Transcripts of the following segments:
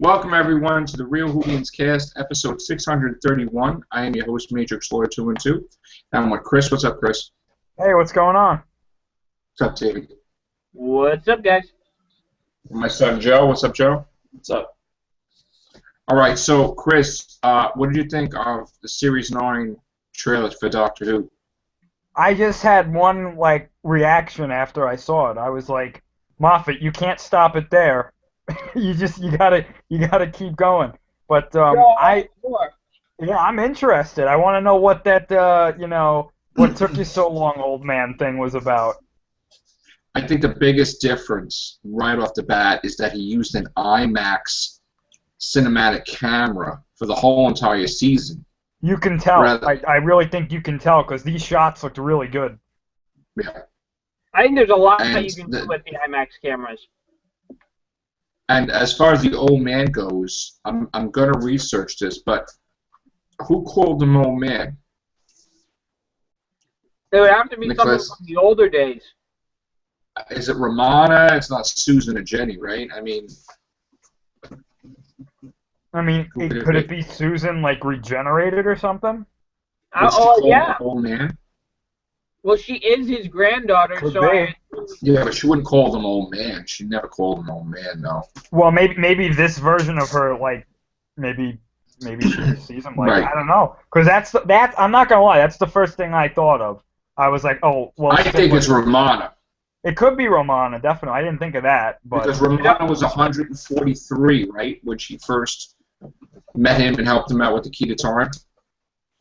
Welcome everyone to the Real Whovians Cast, episode 631. I am your host, Major Explorer 212. I'm with Chris. What's up, Chris? Hey, what's going on? What's up, David? What's up, guys? My son Joe. What's up, Joe? What's up? All right, so Chris, what did you think of the Series 9 trailer for Doctor Who? I just had one reaction after I saw it. I was like, Moffat, you can't stop it there. you gotta keep going. But yeah, I'm interested. I want to know what that what took you so long, old man thing was about. I think the biggest difference right off the bat is that he used an IMAX cinematic camera for the whole entire season. You can tell. I really think you can tell because these shots looked really good. Yeah. I think there's a lot that you can do with the IMAX cameras. And as far as the old man goes, I'm gonna research this, but who called him old man? It would have to be something from the older days. Is it Romana? It's not Susan or Jenny, right? Could it be Susan regenerated or something? Yeah. Old man? Well, she is his granddaughter, Yeah, but she wouldn't call them old man. She never called him old man, though. Well, maybe this version of her, maybe she sees him right. I don't know, because that's I'm not gonna lie, that's the first thing I thought of. I was like, oh, well. I think it's Romana. It could be Romana, definitely. I didn't think of that, but because Romana was 143, right, when she first met him and helped him out with the key to time.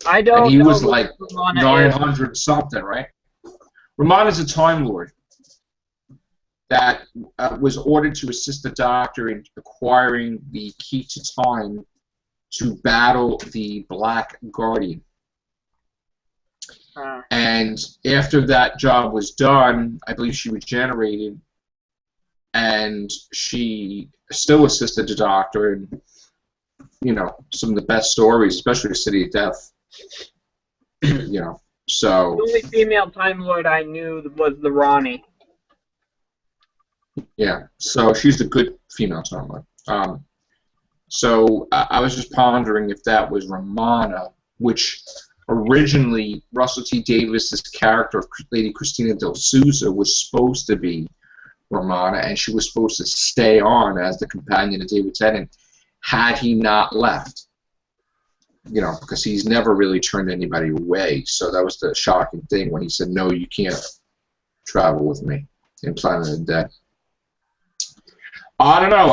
I don't know. And he was like 900 something, right? Romana's a Time Lord that was ordered to assist the Doctor in acquiring the key to time to battle the Black Guardian. And after that job was done, I believe she regenerated, and she still assisted the Doctor in, some of the best stories, especially the City of Death. So the only female Time Lord I knew was the Ronnie. Yeah, so she's a good female Time Lord. So I was just pondering if that was Romana, which originally Russell T Davis's character of Lady Christina Del Souza was supposed to be Romana, and she was supposed to stay on as the companion of David Tennant had he not left. Because he's never really turned anybody away. So that was the shocking thing when he said, no, you can't travel with me in Planet of the Dead. I don't know.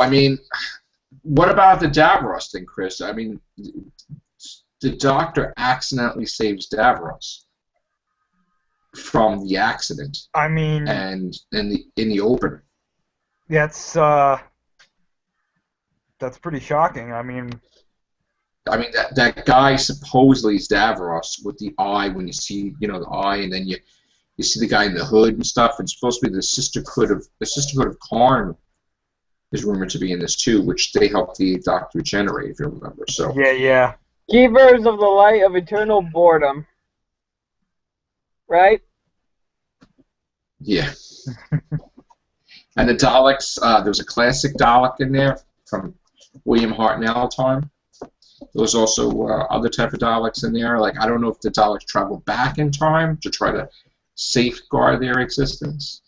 What about the Davros thing, Chris? The Doctor accidentally saves Davros from the accident. And in the opener. That's pretty shocking. That guy supposedly is Davros with the eye. When you see, the eye, and then you see the guy in the hood and stuff. It's supposed to be the Sisterhood of Karn is rumored to be in this too, which they helped the Doctor regenerate, if you remember. So yeah. Keepers of the light of eternal boredom. Right? Yeah. And the Daleks. There was a classic Dalek in there from William Hartnell time. There was also other type of Daleks in there. I don't know if the Daleks travel back in time to try to safeguard their existence.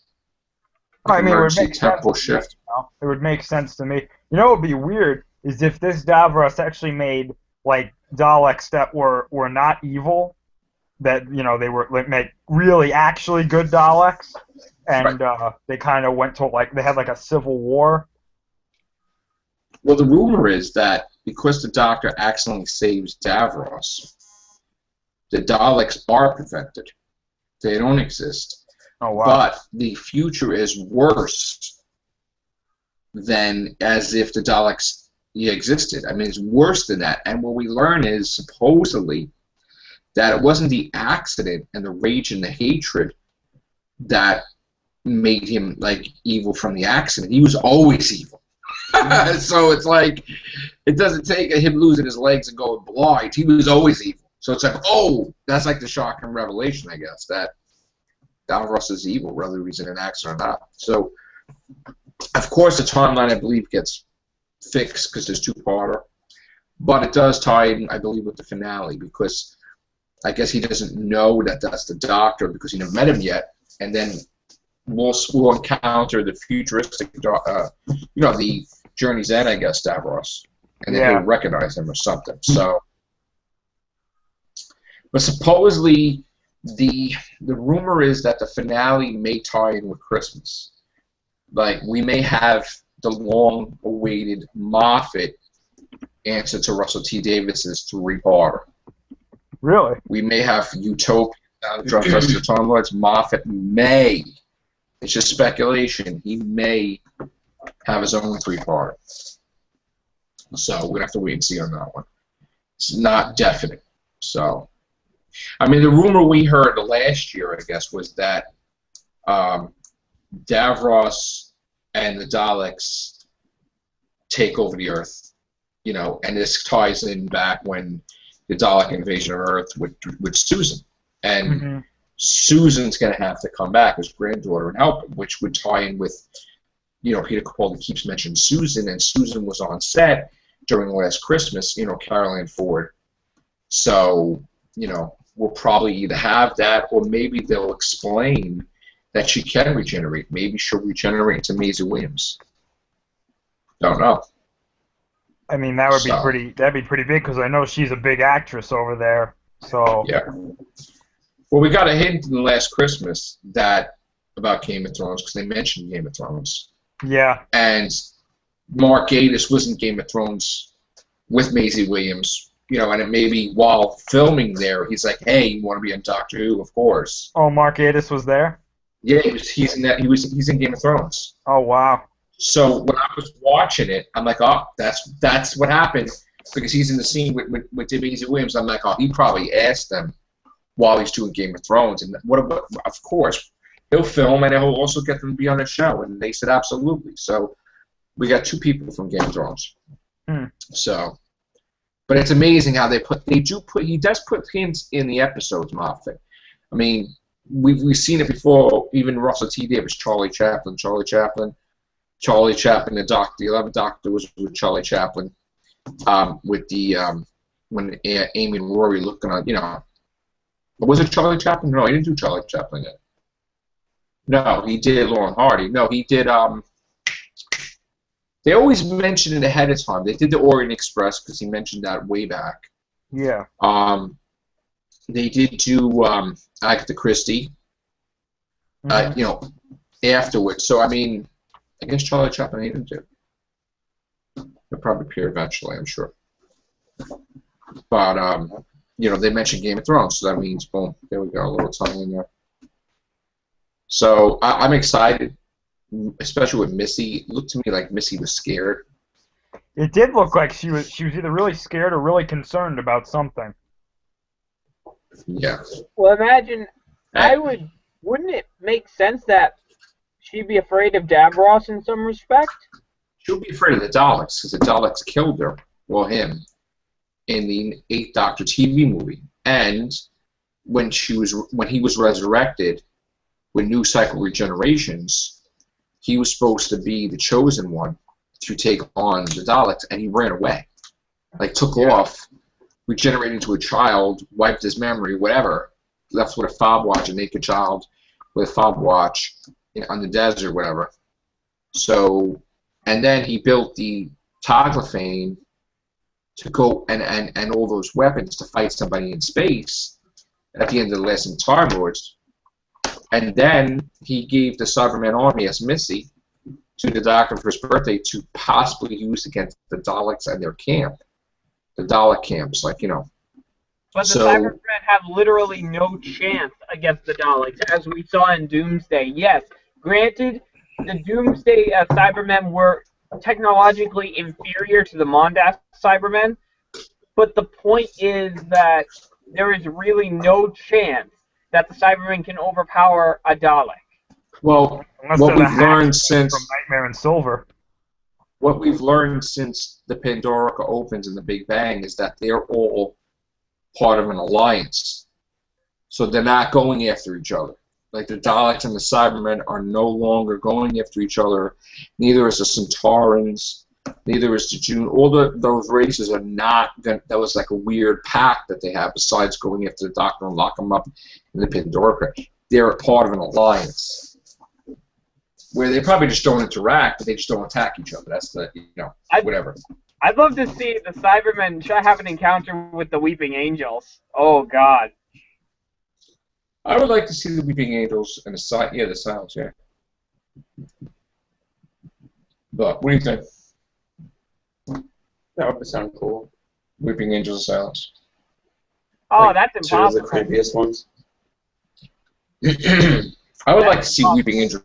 It would make temporal shift. It would make sense to me. What would be weird is if this Davros actually made Daleks that were not evil, that they were make really actually good Daleks, and right. They kind of went to they had a civil war. Well, the rumor is that because the Doctor accidentally saves Davros, the Daleks are prevented. They don't exist. Oh, wow. But the future is worse than as if the Daleks existed. It's worse than that. And what we learn is, supposedly, that it wasn't the accident and the rage and the hatred that made him, evil from the accident. He was always evil. So it's it doesn't take him losing his legs and going blind. He was always evil. So it's that's the shocking revelation, I guess, that Davros is evil, whether he's in an accident or not. So, of course, the timeline, I believe, gets fix because there's two-parter. But it does tie in, I believe, with the finale because I guess he doesn't know that that's the Doctor because he never met him yet, and then we'll encounter the futuristic, the Journey's End, I guess, Davros, and then he'll recognize him or something. So, but supposedly the rumor is that the finale may tie in with Christmas. Like we may have the long-awaited Moffat answer to Russell T. Davis's three-parter. Really? We may have Utopia, the Time Lords. Moffat may. It's just speculation. He may have his own three-parter. So we're going to have to wait and see on that one. It's not definite. So, I mean, the rumor we heard last year, I guess, was that Davros and the Daleks take over the Earth, and this ties in back when the Dalek invasion of Earth with Susan. And Susan's going to have to come back as granddaughter and help him, which would tie in with, Peter Capaldi keeps mentioning Susan, and Susan was on set during Last Christmas, Carol Ann Ford. So, we'll probably either have that or maybe they'll explain that she can regenerate. Maybe she'll regenerate into Maisie Williams. Don't know. I mean, that'd be pretty big because I know she's a big actress over there. So yeah. Well, we got a hint in Last Christmas about Game of Thrones because they mentioned Game of Thrones. Yeah. And Mark Gatiss was in Game of Thrones with Maisie Williams, and it maybe while filming there, he's like, "Hey, you want to be on Doctor Who?" Of course. Oh, Mark Gatiss was there. Yeah, he's in that. He's in Game of Thrones. Oh wow. So when I was watching it, I'm like, "Oh, that's what happened," because he's in the scene with Maisie Williams. I'm like, "Oh, he probably asked them while he's doing Game of Thrones," and of course, he'll film and he'll also get them to be on the show, and they said absolutely. So we got two people from Game of Thrones. So, but it's amazing how he does put hints in the episodes, Moffat. I mean, we've seen it before. Even Russell T. Davis, Charlie Chaplin, the 11th Doctor was with Charlie Chaplin, with the when Amy and Rory looking on, was it Charlie Chaplin? No, he didn't do Charlie Chaplin yet. No, he did Lauren Hardy. No, he did. They always mention it ahead of time. They did the Orient Express because he mentioned that way back. Yeah. They did do Agatha Christie. Afterwards. So I mean, I guess Charlie Chaplin didn't do. He'll probably appear eventually, I'm sure. But they mentioned Game of Thrones, so that means boom, there we go, a little tie in there. So I'm excited, especially with Missy. It looked to me like Missy was scared. It did look like she was either really scared or really concerned about something. Yeah. Well, imagine, wouldn't it make sense that she'd be afraid of Davros in some respect? She'll be afraid of the Daleks because the Daleks killed her, him, in the 8th Doctor TV movie. And when he was resurrected with New Cycle Regenerations, he was supposed to be the chosen one to take on the Daleks, and he ran away. Took off, regenerated into a child, wiped his memory, whatever, left with a fob watch, a naked child with a fob watch on the desert, whatever. So, and then he built the Toglophane to go and all those weapons to fight somebody in space at the end of the Last Time Lords. And then he gave the Cyberman army as Missy to the Doctor for his birthday to possibly use against the Daleks and their camp. The Dalek camps, But the Cybermen have literally no chance against the Daleks, as we saw in Doomsday. Yes, granted, the Doomsday Cybermen were technologically inferior to the Mondas Cybermen, but the point is that there is really no chance that the Cybermen can overpower a Dalek. Well, what we've learned since from Nightmare in Silver. What we've learned since the Pandorica opens and the Big Bang is that they're all part of an alliance. So they're not going after each other. Like the Daleks and the Cybermen are no longer going after each other. Neither is the Centaurans. Neither is the June. Those races are not. That was like a weird pact that they have. Besides going after the Doctor and lock him up in the Pandora Crate, they're a part of an alliance where they probably just don't interact, but they just don't attack each other. That's the whatever. I'd love to see the Cybermen have an encounter with the Weeping Angels. Oh God. I would like to see the Weeping Angels and the Silence, yeah. But what do you think? That would sound cool. Weeping Angels of Silence. Oh, Like, that's two of the impossible. creepiest ones. I would like to see Weeping Angels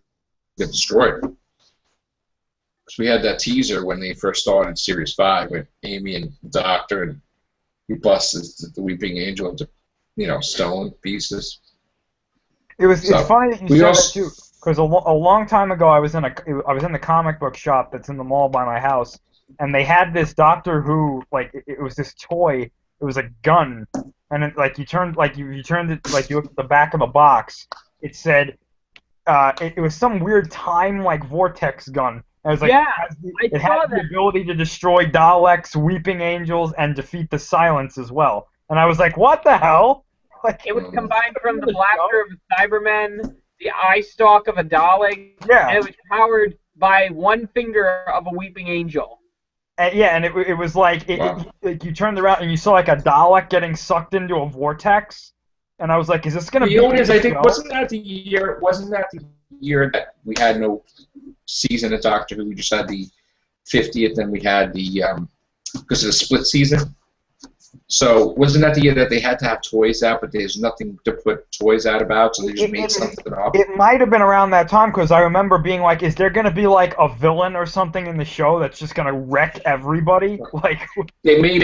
get destroyed. Because we had that teaser when they first started Series 5 with Amy and the Doctor, and he busted the Weeping Angel into, stone pieces. It's funny that you said that too, because a long time ago I was in the comic book shop that's in the mall by my house, and they had this Doctor Who, like it was this toy. It was a gun, and it, like you turned it, like you looked at the back of the box. It said it was some weird time like vortex gun. And it was like it had the ability to destroy Daleks, Weeping Angels, and defeat the Silence as well. And I was like, what the hell? Like, it was combined from the blaster of a Cyberman, the eye stalk of a Dalek, and it was powered by one finger of a Weeping Angel. And it was like, like you turned around and you saw like a Dalek getting sucked into a vortex, and I was like, is this gonna be? I think wasn't that the year that we had no season of Doctor Who? We just had the 50th, then we had the because of the split season. So wasn't that the year that they had to have toys out, but there's nothing to put toys out about, so they just made something up? It might have been around that time, because I remember being like, is there going to be like a villain or something in the show that's just going to wreck everybody? Like they made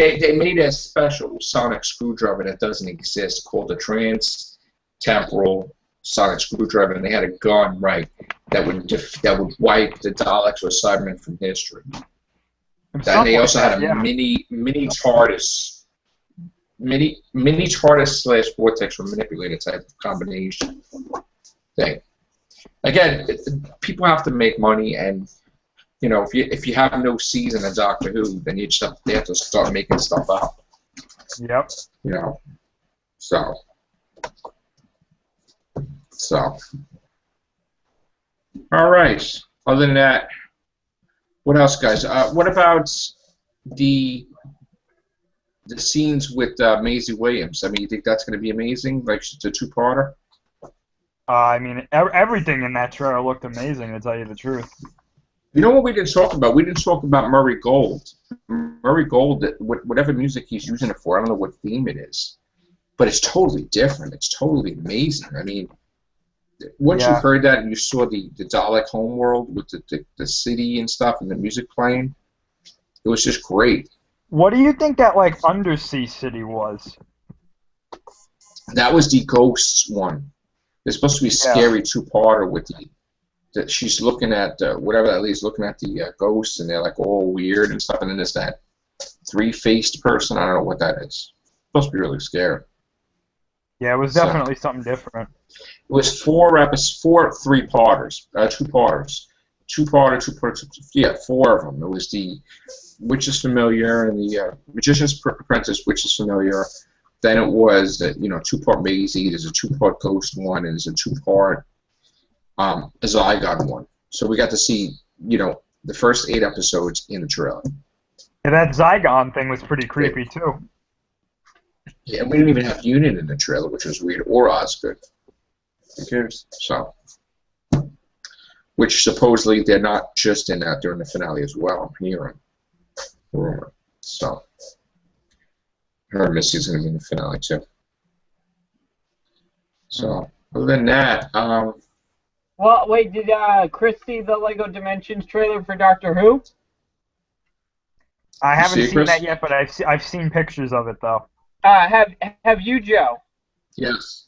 a special sonic screwdriver that doesn't exist called the trans-temporal sonic screwdriver, and they had a gun that would wipe the Daleks or Cybermen from history. And they also had a mini TARDIS. Mini TARDIS / vortex or manipulator type combination thing. Again, people have to make money, and if you have no season of Doctor Who, then they have to start making stuff up. Yep. So. All right. Other than that, what else, guys? What about the scenes with Maisie Williams? I mean, you think that's going to be amazing? Like, it's a two-parter? I mean, everything in that trailer looked amazing, to tell you the truth. You know what we didn't talk about? We didn't talk about Murray Gold. Murray Gold, whatever music he's using it for, I don't know what theme it is, but it's totally different. It's totally amazing. I mean, once you heard that and you saw the Dalek homeworld with the city and stuff and the music playing, it was just great. What do you think that like undersea city was? That was the Ghosts one. There's supposed to be a scary two-parter with that she's looking at whatever that lady's looking at the ghosts, and they're like all weird and stuff, and then there's that three-faced person. I don't know what that is. It's supposed to be really scary. Yeah, it was definitely something different. It was four three-parters, two-parters. Four of them. It was the Witch is Familiar and the Magician's Apprentice, Witch is Familiar. Then it was two-part Maisie. There's a two-part Ghost one, and there's a two-part Zygon one. So we got to see the first 8 episodes in the trailer. Yeah, that Zygon thing was pretty creepy too. Yeah, and we didn't even have Unit in the trailer, which was weird, or Osgood. Who cares? So, which supposedly they're not just in that during the finale as well. I'm hearing rumor. So, her Missy's going to be in the finale too. So, other than that, well, wait, did Chris see the Lego Dimensions trailer for Doctor Who? I haven't seen that yet, but I've seen pictures of it though. Have you, Joe? Yes.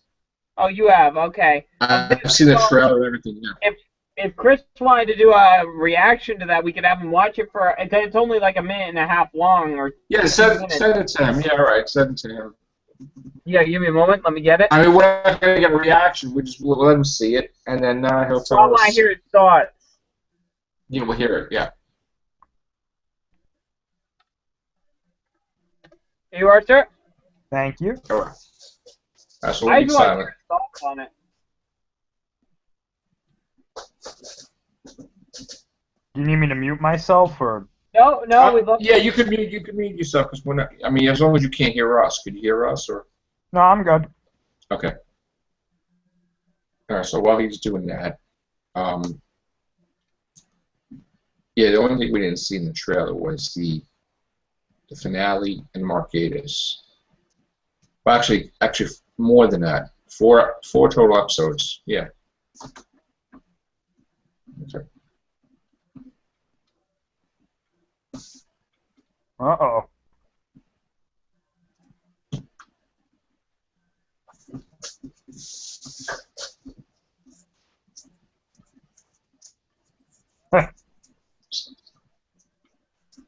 Oh, you have. Okay. I've seen the trailer and everything. Yeah. If Chris wanted to do a reaction to that, we could have him watch it for. It's only like a minute and a half long, or send it to him. Yeah, all right. Send it to him. Yeah, give me a moment. Let me get it. I mean, we're not going to get a reaction. We'll let him see it, and then he'll tell us. All I hear is thoughts. Yeah, we'll hear it. Yeah. Here you are, sir. Thank you. All right. That's I what we just want silent. your thoughts on it. Do you need me to mute myself or? No, we'd love. Yeah, you could mute yourself because we're not. I mean, as long as you can't hear us, could you hear us or? No, I'm good. Okay. All right. So while he's doing that, yeah, the only thing we didn't see in the trailer was the finale and Mark Gatiss. Well, actually, more than that. Four total episodes. Yeah. Okay. Uh-oh.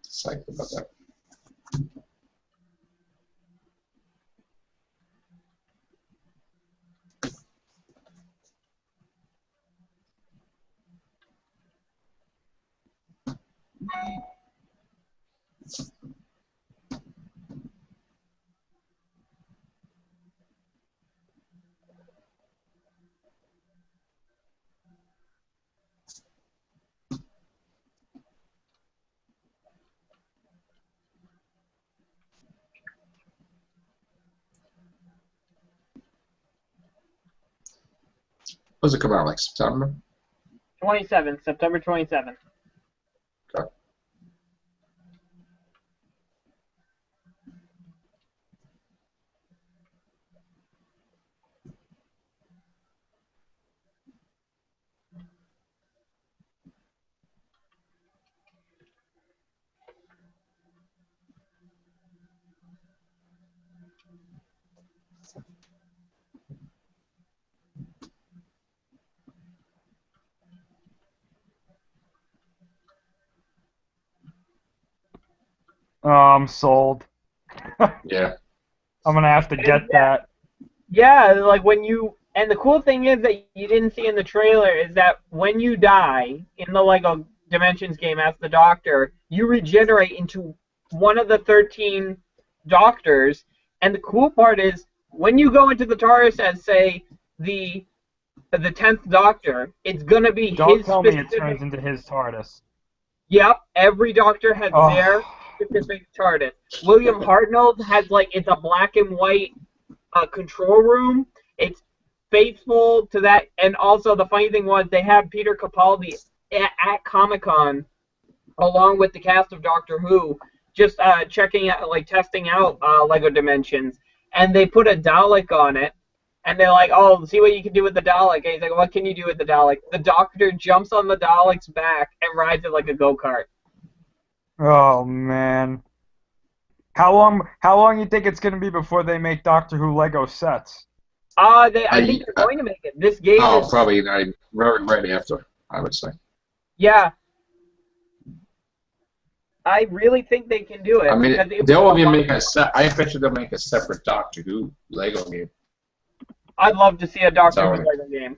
Psyched about that. When does it come out? Like September? 27th, September 27th. Okay. Oh, I'm sold. Yeah. I'm gonna have to get that. Yeah, like when you, and the cool thing is that you didn't see in the trailer is that when you die in the Lego Dimensions game as the Doctor, you regenerate into one of the 13 Doctors, and the cool part is when you go into the TARDIS as, say, the 10th Doctor, it's gonna be Don't his tell me it specific. turns into his TARDIS. Yep, every Doctor has Oh. their specific TARDIS. William Hartnell has, like, it's a black and white control room. It's faithful to that, and also the funny thing was they had Peter Capaldi at Comic-Con along with the cast of Doctor Who, just checking out, like testing out Lego Dimensions, and they put a Dalek on it. And they're like, oh, see what you can do with the Dalek. And he's like, what can you do with the Dalek? The Doctor jumps on the Dalek's back and rides it like a go-kart. Oh man. How long you think it's gonna be before they make Doctor Who Lego sets? I think they're going to make it. This game is... probably not right after, I would say. Yeah. I really think they can do it. I mean, they'll even make I bet you they'll make a separate Doctor Who Lego game. I'd love to see a Doctor Who Lego game.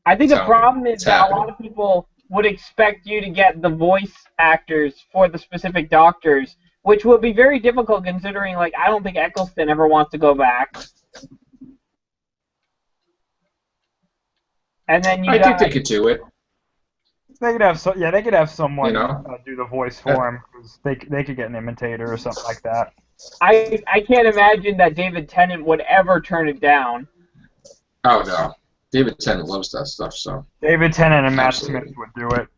I think the problem is that a lot of people would expect you to get the voice actors for the specific Doctors, which will be very difficult considering, like, I don't think Eccleston ever wants to go back. And then you I think they could do it. They could have they could have someone do the voice for him. They could get an imitator or something like that. I can't imagine that David Tennant would ever turn it down. Oh no, David Tennant loves that stuff. So David Tennant and Matt Smith would do it.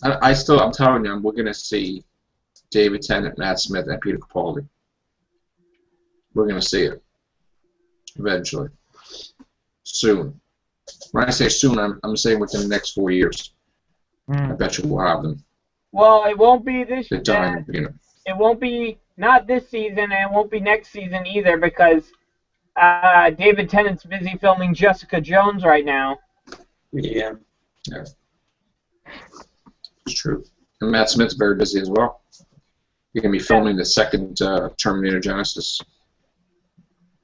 I'm telling you, we're gonna see David Tennant, Matt Smith, and Peter Capaldi. We're gonna see it eventually, soon. When I say soon, I'm saying within the next 4 years. I bet you we'll have them. Well, it won't be this year. It won't be not this season, and it won't be next season either because David Tennant's busy filming Jessica Jones right now. Yeah. It's true. And Matt Smith's very busy as well. He's going to be filming the second Terminator Genesis.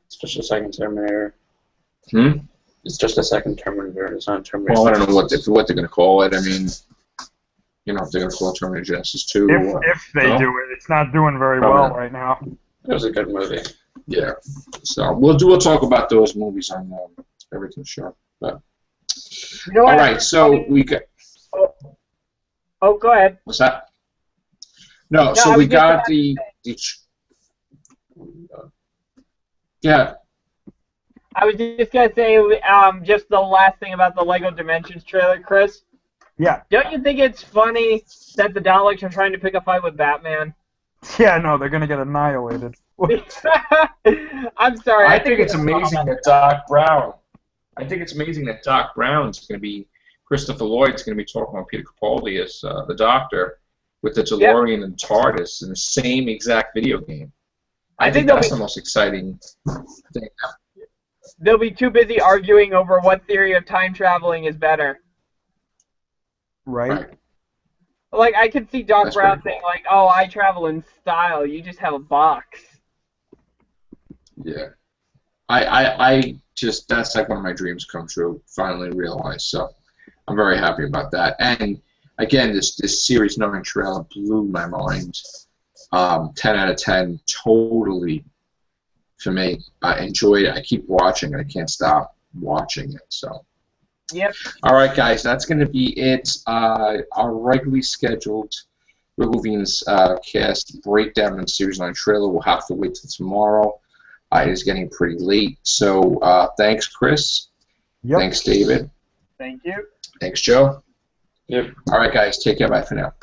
It's just a second Terminator. Hmm? It's just a second Terminator. It's not Terminator. Well, I don't know what they're going to call it. I mean, You know, if they're going to call it Terminator Genesis 2 or If what. if they No? do it, it's not doing very Probably well not. right now. It was a good movie. Yeah. So we'll talk about those movies on Everything Show. But You know all what? right, so we got. Oh, go ahead. What's that? No, I so was we just got about the. Yeah. I was just gonna say, just the last thing about the Lego Dimensions trailer, Chris. Yeah. Don't you think it's funny that the Daleks are trying to pick a fight with Batman? Yeah, no, they're gonna get annihilated. I'm sorry. I think it's amazing that Doc Brown. I think it's amazing that Doc Brown's going to be Christopher Lloyd's going to be talking about Peter Capaldi as the Doctor with the DeLorean and TARDIS in the same exact video game. I think that's the most exciting thing. They'll be too busy arguing over what theory of time traveling is better. Right. Like, I could see Doc That's Brown pretty saying, like, oh, I travel in style, you just have a box. Yeah. I just, that's like one of my dreams come true, finally realized. So I'm very happy about that. And again, this Series 9 trailer blew my mind. 10 out of 10, totally for me. I enjoyed it. I keep watching it. I can't stop watching it. So. Yep. All right, guys, that's going to be it. Our regularly scheduled Whovians cast breakdown in Series 9 trailer. We'll have to wait till tomorrow. It is getting pretty late. So thanks, Chris. Yep. Thanks, David. Thank you. Thanks, Joe. Yep. All right, guys, take care. Bye for now.